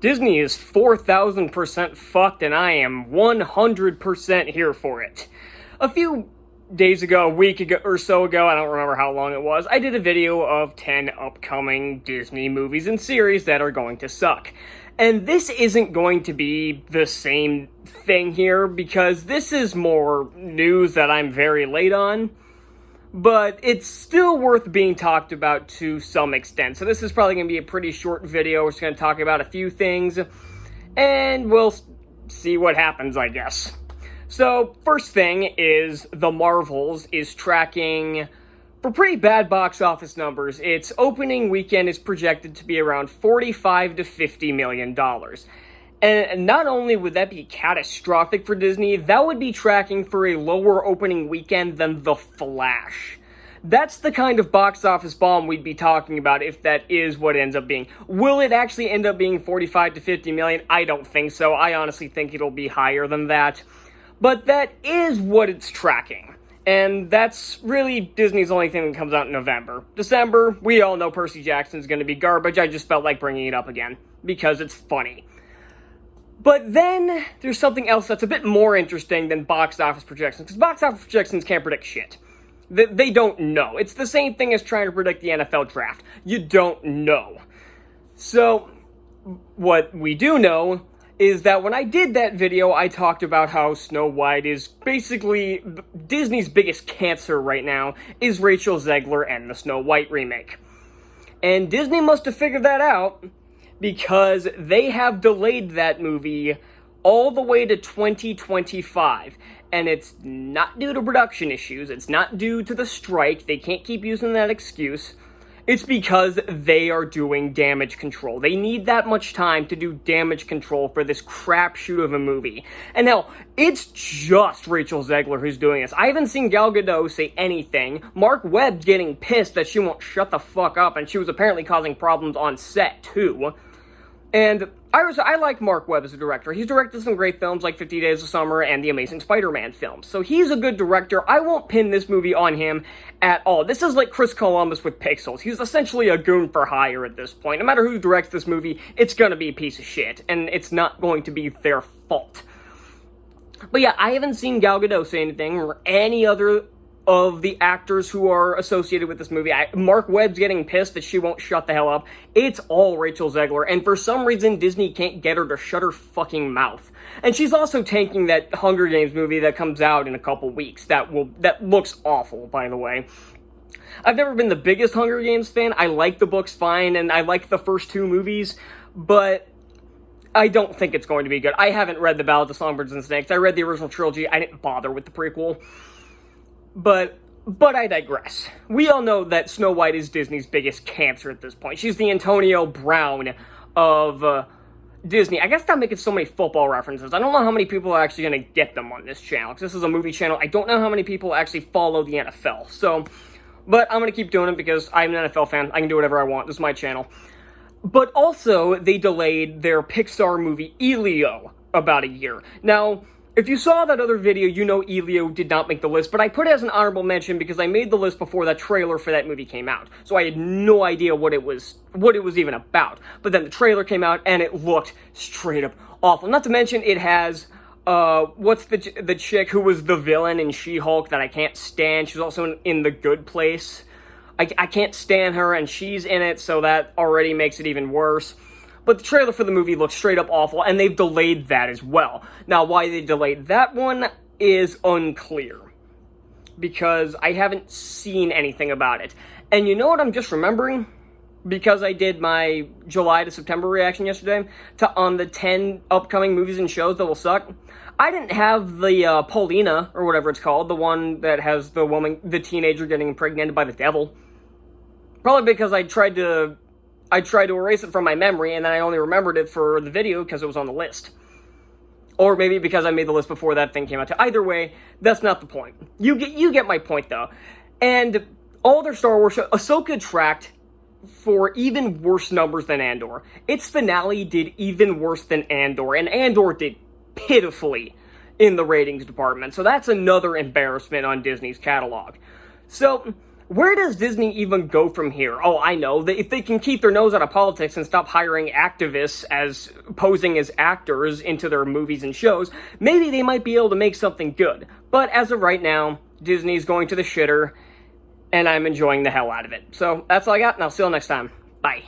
Disney is 4,000% fucked, and I am 100% here for it. A few days ago, a week ago or so ago, I don't remember how long it was, I did a video of 10 upcoming Disney movies and series that are going to suck. And this isn't going to be the same thing here, because this is more news that I'm very late on. But it's still worth being talked about to some extent. So this is probably going to be a pretty short video. We're just going to talk about a few things, and we'll see what happens, I guess. So, first thing is The Marvels is tracking for pretty bad box office numbers. Its opening weekend is projected to be around $45 to $50 million. And not only would that be catastrophic for Disney, that would be tracking for a lower opening weekend than The Flash. That's the kind of box office bomb we'd be talking about if that is what it ends up being. Will it actually end up being 45 to 50 million? I don't think so. I honestly think it'll be higher than that. But that is what it's tracking. And that's really Disney's only thing that comes out in November. December, we all know Percy Jackson's going to be garbage. I just felt like bringing it up again because it's funny. But then, there's something else that's a bit more interesting than box office projections, because box office projections can't predict shit. They don't know. It's the same thing as trying to predict the NFL draft. You don't know. So, what we do know is that when I did that video, I talked about how Snow White is basically Disney's biggest cancer right now, is Rachel Zegler and the Snow White remake. And Disney must have figured that out, because they have delayed that movie all the way to 2025. And it's not due to production issues, it's not due to the strike, they can't keep using that excuse. It's because they are doing damage control. They need that much time to do damage control for this crapshoot of a movie. And now, it's just Rachel Zegler who's doing this. I haven't seen Gal Gadot say anything. Mark Webb's getting pissed that she won't shut the fuck up, and she was apparently causing problems on set, too. And I like Mark Webb as a director. He's directed some great films like 50 Days of Summer and the Amazing Spider-Man films. So he's a good director. I won't pin this movie on him at all. This is like Chris Columbus with Pixels. He's essentially a goon for hire at this point. No matter who directs this movie, it's gonna be a piece of shit. And it's not going to be their fault. But yeah, I haven't seen Gal Gadot say anything or any other of the actors who are associated with this movie. Mark Webb's getting pissed that she won't shut the hell up. It's all Rachel Zegler, and for some reason Disney can't get her to shut her fucking mouth. And she's also tanking that Hunger Games movie that comes out in a couple weeks. That looks awful, by the way. I've never been the biggest Hunger Games fan. I like the books fine, and I like the first two movies, but I don't think it's going to be good. I haven't read The Ballad of Songbirds and Snakes. I read the original trilogy. I didn't bother with the prequel. But I digress. We all know that Snow White is Disney's biggest cancer at this point. She's the Antonio Brown of Disney. I guess I'm making so many football references. I don't know how many people are actually going to get them on this channel, because this is a movie channel. I don't know how many people actually follow the NFL. So, but I'm going to keep doing it because I'm an NFL fan. I can do whatever I want. This is my channel. But also, they delayed their Pixar movie Elio about a year. Now, if you saw that other video, you know Elio did not make the list, but I put it as an honorable mention because I made the list before that trailer for that movie came out. So I had no idea what it was even about. But then the trailer came out and it looked straight up awful. Not to mention it has what's the chick who was the villain in She-Hulk that I can't stand. She's also in The Good Place. I can't stand her, and she's in it, so that already makes it even worse. But the trailer for the movie looks straight up awful, and they've delayed that as well. Now, why they delayed that one is unclear, because I haven't seen anything about it. And you know what I'm just remembering? Because I did my July to September reaction yesterday on the 10 upcoming movies and shows that will suck. I didn't have the Paulina, or whatever it's called, the one that has the teenager getting impregnated by the devil. Probably because I tried to erase it from my memory, and then I only remembered it for the video because it was on the list. Or maybe because I made the list before that thing came out. Either way, that's not the point. You get my point, though. And all their Star Wars shows, Ahsoka tracked for even worse numbers than Andor. Its finale did even worse than Andor, and Andor did pitifully in the ratings department. So that's another embarrassment on Disney's catalog. So Where does Disney even go from here? Oh, I know. If they can keep their nose out of politics and stop hiring activists as posing as actors into their movies and shows, maybe they might be able to make something good. But as of right now, Disney's going to the shitter, and I'm enjoying the hell out of it. So that's all I got, and I'll see you all next time. Bye.